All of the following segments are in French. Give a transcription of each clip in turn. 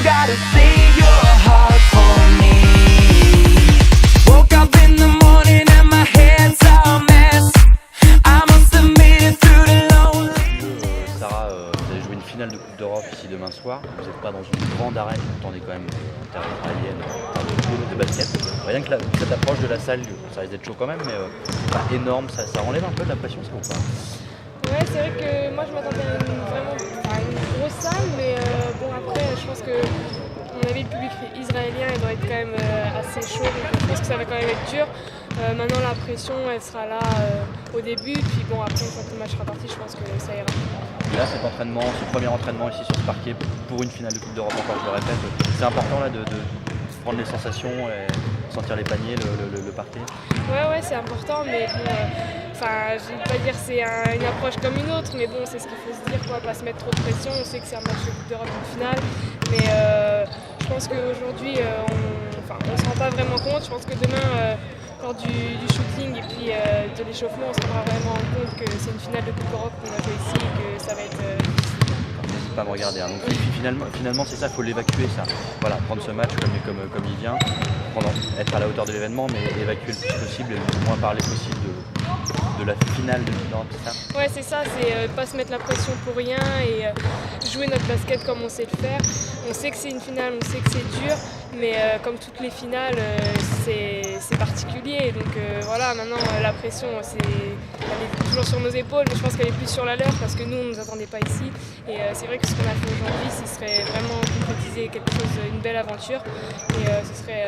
gotta save your heart for me. Woke up in the morning and my head's a mess. I must have made it through the lonely. Sarah, vous allez jouer une finale de Coupe d'Europe ici demain soir. Vous n'êtes pas dans une grande arène, pourtant on est quand même en terre israélienne, en termes de basket. Rien que cette approche de la salle, ça risque d'être chaud quand même, mais pas énorme, ça enlève un peu de la pression, ça ou pas? Ouais, c'est vrai que moi je m'attendais à une grosse salle, mais bon après je pense que à mon avis le public israélien il doit être quand même assez chaud, donc je pense que ça va quand même être dur. Maintenant la pression elle sera là au début, puis bon après une fois que le match sera parti, je pense que ça ira. Là, cet entraînement, ce premier entraînement ici sur ce parquet pour une finale de Coupe d'Europe, encore je le répète, c'est important là de prendre les sensations et sentir les paniers, le parquet. Ouais, c'est important, mais bon, je vais pas dire que c'est une approche comme une autre, mais bon, c'est ce qu'il faut se dire, quoi, pas se mettre trop de pression. On sait que c'est un match de Coupe d'Europe, une finale, mais je pense qu'aujourd'hui, on se rend pas vraiment compte. Je pense que demain, lors du shooting et puis de l'échauffement, on se rendra vraiment compte que c'est une finale de Coupe d'Europe qu'on a joué ici et que ça va être N'hésite pas à me regarder. Hein. Donc, finalement c'est ça, il faut l'évacuer, ça. Voilà, prendre ce match comme il vient, être à la hauteur de l'événement, mais évacuer le plus possible et le moins parler possible de la finale de Coupe d'Europe, c'est ça? Ouais, c'est ça, c'est pas se mettre la pression pour rien et jouer notre basket comme on sait le faire. On sait que c'est une finale, on sait que c'est dur, mais comme toutes les finales, c'est particulier. Donc voilà, maintenant la pression, elle est toujours sur nos épaules, mais je pense qu'elle est plus sur la leur parce que nous, on ne nous attendait pas ici. Et c'est vrai que ce qu'on a fait aujourd'hui, ce serait vraiment concrétiser quelque chose, une belle aventure, et ce serait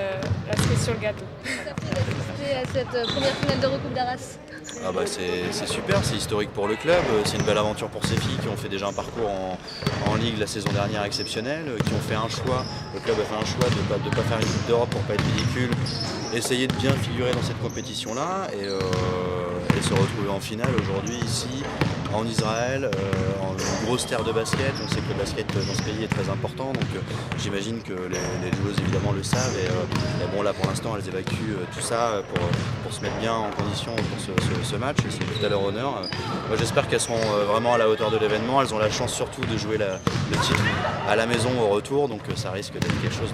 la cerise sur le gâteau. Ça fait d'assister à cette première finale d'Eurocoupe d'Arras. Ah bah c'est super, c'est historique pour le club, c'est une belle aventure pour ces filles qui ont fait déjà un parcours en Ligue la saison dernière exceptionnel, qui ont fait un choix, le club a fait un choix de ne pas faire une Coupe d'Europe pour ne pas être ridicule, essayer de bien figurer dans cette compétition-là et se retrouver en finale aujourd'hui ici, en Israël, en une grosse terre de basket. On sait que le basket dans ce pays est très important, donc j'imagine que les joueuses évidemment le savent et bon là pour l'instant elles évacuent tout ça pour se mettre bien en condition pour ce match, et c'est tout à leur honneur. Moi j'espère qu'elles seront vraiment à la hauteur de l'événement. Elles ont la chance surtout de jouer le titre à la maison au retour, donc ça risque d'être quelque chose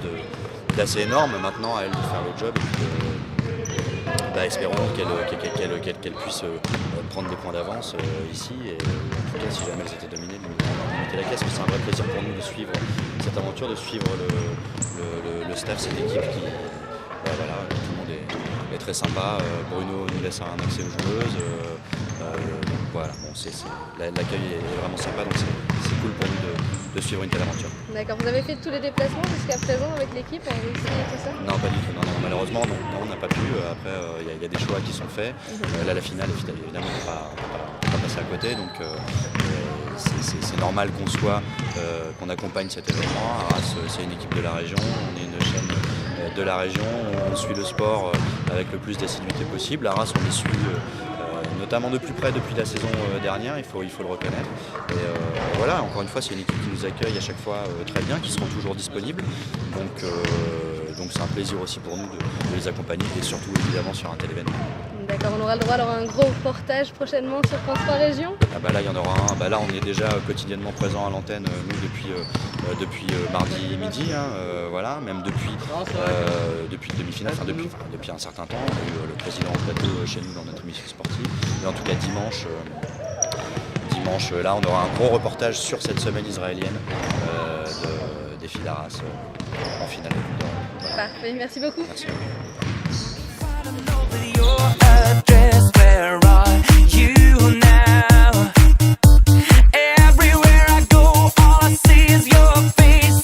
d'assez énorme. Maintenant à elles de faire le job, espérons qu'elles puissent prendre des points d'avance ici, et en tout cas si jamais elles étaient dominées, limiter la caisse. C'est un vrai plaisir pour nous de suivre cette aventure, de suivre le staff, cette équipe qui tout le monde est très sympa. Bruno nous laisse un accès aux joueuses. Voilà, bon, l'accueil est vraiment sympa, donc c'est cool pour nous de suivre une telle aventure. D'accord, vous avez fait tous les déplacements jusqu'à présent avec l'équipe en Russie et tout ça? Non, pas du tout, non, malheureusement non, on n'a pas pu. Après il y a des choix qui sont faits. Là la finale évidemment on ne peut pas passer à côté, donc c'est normal qu'on accompagne cet événement. Arras c'est une équipe de la région, on est une chaîne de la région, on suit le sport avec le plus d'assiduité possible. Arras on les suit notamment de plus près depuis la saison dernière, il faut le reconnaître. Et voilà, encore une fois, c'est une équipe qui nous accueille à chaque fois très bien, qui seront toujours disponibles. Donc c'est un plaisir aussi pour nous de les accompagner, et surtout évidemment sur un tel événement. D'accord, on aura le droit à un gros reportage prochainement sur France 3 Région? Là il y en aura un. Là on est déjà quotidiennement présent à l'antenne, nous depuis mardi midi, voilà, même depuis demi-finale, depuis un certain temps. On a eu le président au plateau chez nous dans notre émission sportive. Et en tout cas dimanche, là on aura un gros reportage sur cette semaine israélienne des filles d'Arras en finale. Parfait, merci beaucoup. Merci. Address, where are you now? Everywhere I go, all I see is your face.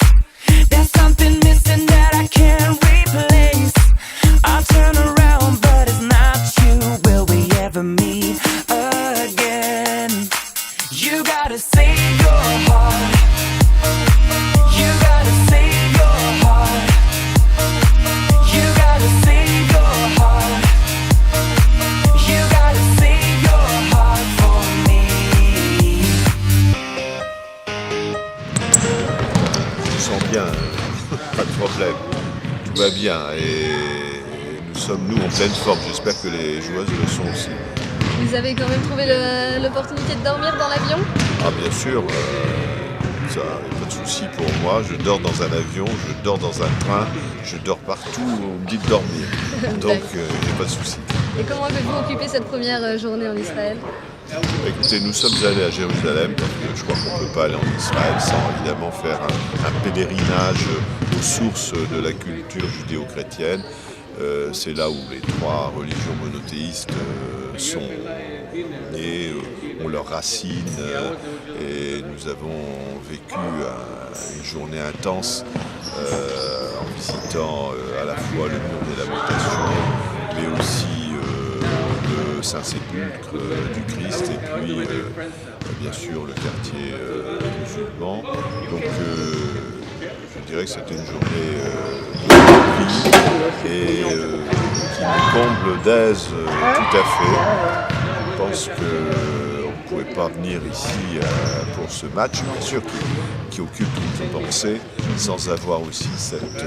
There's something missing that I can't replace. I turn around, but it's not you. Will we ever meet again? You gotta save your heart. You gotta save your heart. You gotta save your heart. You gotta save your heart for me. Je me sens bien, pas de problème, tout va bien et nous sommes en pleine forme. J'espère que les joueuses le sont aussi. Vous avez quand même trouvé l'opportunité de dormir dans l'avion? Ah bien sûr, ça, pas de souci pour moi. Je dors dans un avion, je dors dans un train, je dors partout où on me dit de dormir. Donc, il n'y a pas de souci. Et comment avez-vous occupé cette première journée en Israël? Écoutez, nous sommes allés à Jérusalem parce que je crois qu'on ne peut pas aller en Israël sans évidemment faire un pèlerinage aux sources de la culture judéo-chrétienne. C'est là où les trois religions monothéistes sont nées, ont leurs racines, et nous avons vécu une journée intense en visitant à la fois le mur des Lamentations, mais aussi le Saint-Sépulcre du Christ, et puis bien sûr le quartier musulman. Donc je dirais que c'était une journée et qui me comble d'aise tout à fait. Je pense qu'on ne pouvait pas venir ici pour ce match, bien sûr, qui occupe toute nos pensées, sans avoir aussi cette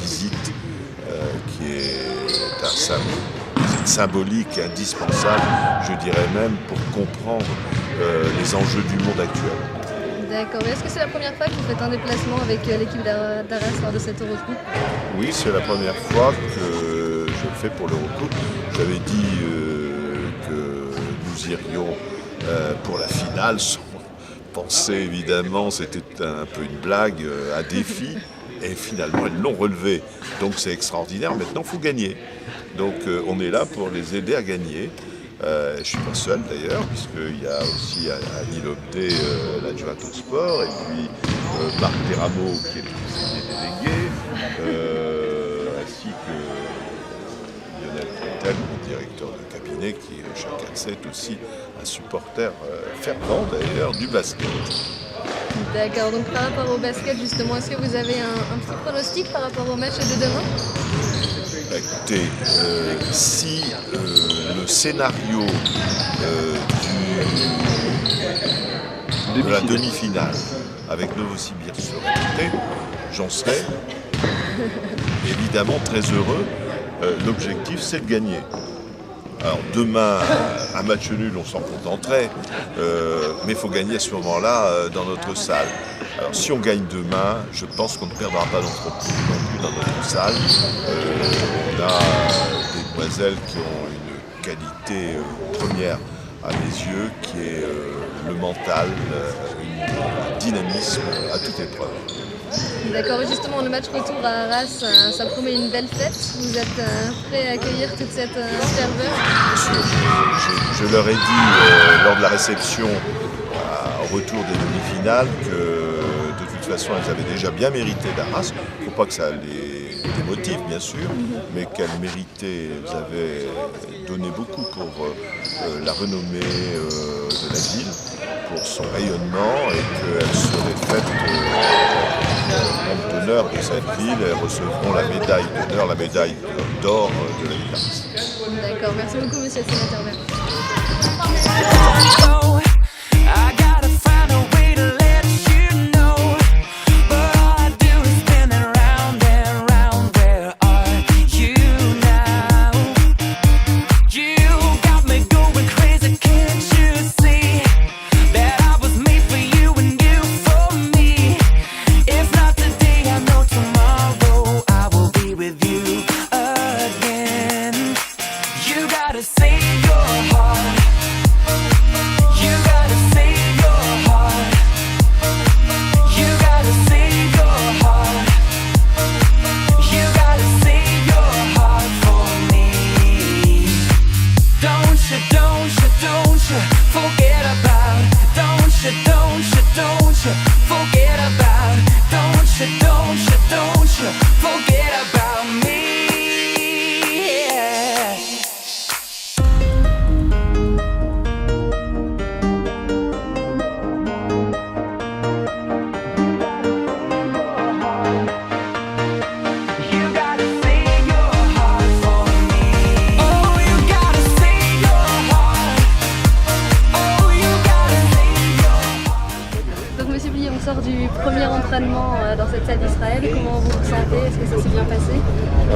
visite qui est symbolique, indispensable, je dirais même, pour comprendre les enjeux du monde actuel. D'accord. Est-ce que c'est la première fois que vous faites un déplacement avec l'équipe d'Arras lors de cette Eurocoupe? Oui, c'est la première fois que je le fais pour l'Eurocoupe. J'avais dit que nous irions pour la finale. Sans penser, évidemment, c'était un peu une blague, un défi. Et finalement, ils l'ont relevé. Donc c'est extraordinaire. Maintenant, il faut gagner. Donc on est là pour les aider à gagner. Je ne suis pas seul d'ailleurs, puisqu'il y a aussi Annie Lobdé, l'adjointe au sport, et puis Marc Teramo, qui est le conseiller délégué, ainsi que Lionel Fontel, mon directeur de cabinet, qui chacun sait est aussi un supporter fervent d'ailleurs du basket. D'accord, donc par rapport au basket justement, est-ce que vous avez un petit pronostic par rapport au match de demain? Écoutez, si le scénario de la demi-finale avec Novosibirsk serait répété, j'en serais évidemment très heureux. L'objectif, c'est de gagner. Alors demain, un match nul, on s'en contenterait, mais il faut gagner à ce moment-là dans notre salle. Alors si on gagne demain, je pense qu'on ne perdra pas non plus dans notre salle. On a des demoiselles qui ont une qualité première à mes yeux, qui est le mental, un dynamisme à toute épreuve. D'accord, justement le match retour à Arras, ça promet une belle fête. Vous êtes prêts à accueillir toute cette ferveur? Je leur ai dit lors de la réception au retour des demi-finales que de toute façon elles avaient déjà bien mérité d'Arras. Il ne faut pas que ça les démotive bien sûr, mais qu'elles méritaient, elles avaient donné beaucoup pour la renommée de la ville, pour son rayonnement, et qu'elles seraient faites membre d'honneur de cette ville. Elles recevront la médaille d'honneur, la médaille d'or de la ville d'Arras. D'accord, merci beaucoup monsieur le sénateur Vert. Oh, I gotta find a way to let you know, but all I do is spin it round and round. Where are you now? You got me going crazy, can't you see that I was made for you and you for me? If not today, I know tomorrow I will be with you again. You gotta save your heart. entraînement dans cette salle d'Israël. Comment vous vous sentez? Est-ce que ça s'est bien passé?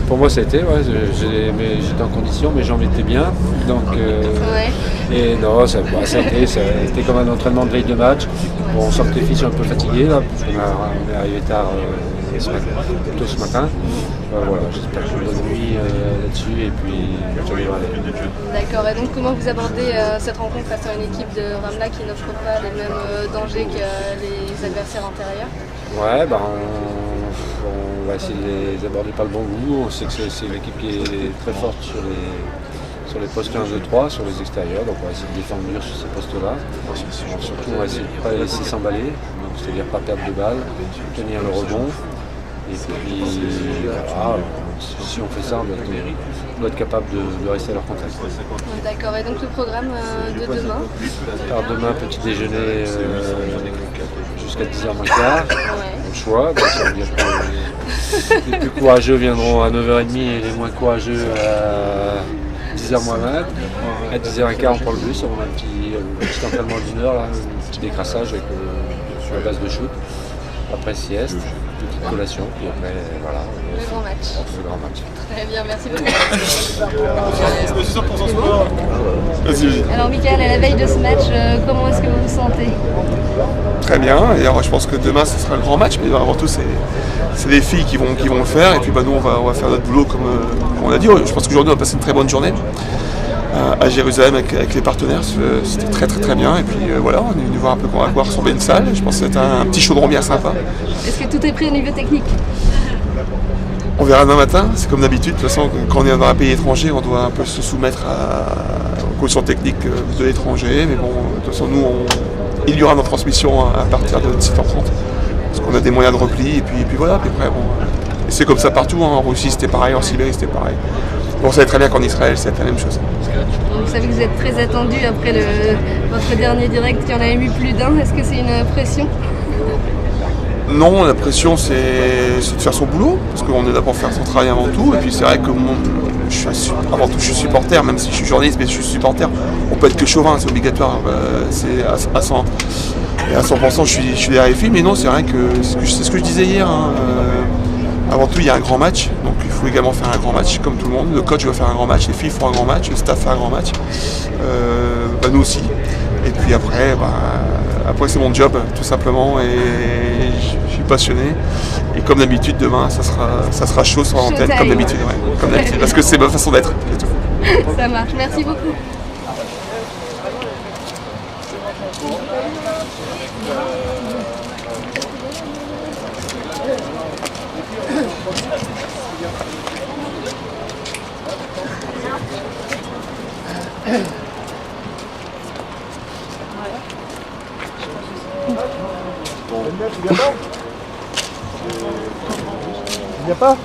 Pour moi, ça a été, ouais, j'étais en condition, mes jambes étaient bien. Donc, Ouais. et non, ça a été comme un entraînement de veille de match. Bon, on sent que les filles sont un peu fatiguées là, parce qu'on est arrivé tard plutôt ce matin. Voilà, j'espère que je une bonne nuit là-dessus et puis ça devrait aller. D'accord. Et donc, comment vous abordez cette rencontre face à une équipe de Ramla qui n'offre pas les mêmes dangers que les adversaires antérieurs? Ouais, on va essayer de les aborder par le bon bout. On sait que c'est une équipe qui est très forte sur les postes 1, 2, 3, sur les extérieurs. Donc on va essayer de défendre mieux sur ces postes-là. Surtout, on va essayer de ne pas les laisser s'emballer, c'est-à-dire pas perdre de balles, tenir le rebond. Et puis, voilà, si on fait ça, on doit être capable de rester à leur contact. D'accord. Et donc, le programme de demain? Alors demain, petit déjeuner jusqu'à 10h moins quart, au choix. Donc ça veut dire que les plus courageux viendront à 9h30 et les moins courageux à 10h moins 20. À 10h15, on prend le bus, on a un petit entraînement d'une heure, là, un petit décrassage avec, sur la base de shoot. Après sieste, petite collation, puis après, voilà. Le grand match. On fait le grand match. Très bien, merci Vas-y. beaucoup. Alors, Michael, à la veille de ce match, comment est-ce que vous vous sentez? Très bien. Et alors, je pense que demain, ce sera le grand match, mais avant tout, c'est les filles qui vont le faire. Et puis, nous, on va faire notre boulot comme on a dit. Je pense qu'aujourd'hui, on a passé une très bonne journée à Jérusalem avec les partenaires. C'était très, très, très bien. Et puis, voilà, on est venu voir un peu à quoi ressemblait une salle. Je pense que c'est un petit chaudron bien sympa. Est-ce que tout est pris au niveau technique? On verra demain matin, c'est comme d'habitude. De toute façon, quand on est dans un pays étranger, on doit un peu se soumettre aux conditions techniques de l'étranger. Mais bon, de toute façon, il y aura nos transmissions à partir de 17h30. Parce qu'on a des moyens de repli. Et puis voilà. Puis après, bon, et c'est comme ça partout. En Russie, c'était pareil. En Sibérie, c'était pareil. Bon, on savait très bien qu'en Israël, c'était la même chose. Vous savez que vous êtes très attendu après votre dernier direct. Il y en avait eu plus d'un. Est-ce que c'est une pression? Non, la pression, c'est de faire son boulot, parce qu'on est là pour faire son travail avant tout. Et puis c'est vrai que avant tout, je suis supporter, même si je suis journaliste, mais je suis supporter. On peut être que chauvin, c'est obligatoire. C'est à 100%, je suis derrière les filles. Mais non, c'est vrai que c'est ce que je disais hier. Hein. Avant tout, il y a un grand match, donc il faut également faire un grand match, comme tout le monde. Le coach doit faire un grand match, les filles font un grand match, le staff fait un grand match. Nous aussi. Et puis après, c'est mon job, tout simplement, et je suis passionné. Et comme d'habitude, demain, ça sera chaud sur l'antenne, comme d'habitude, parce que c'est ma façon d'être. Ça marche, merci beaucoup. Il n'y a pas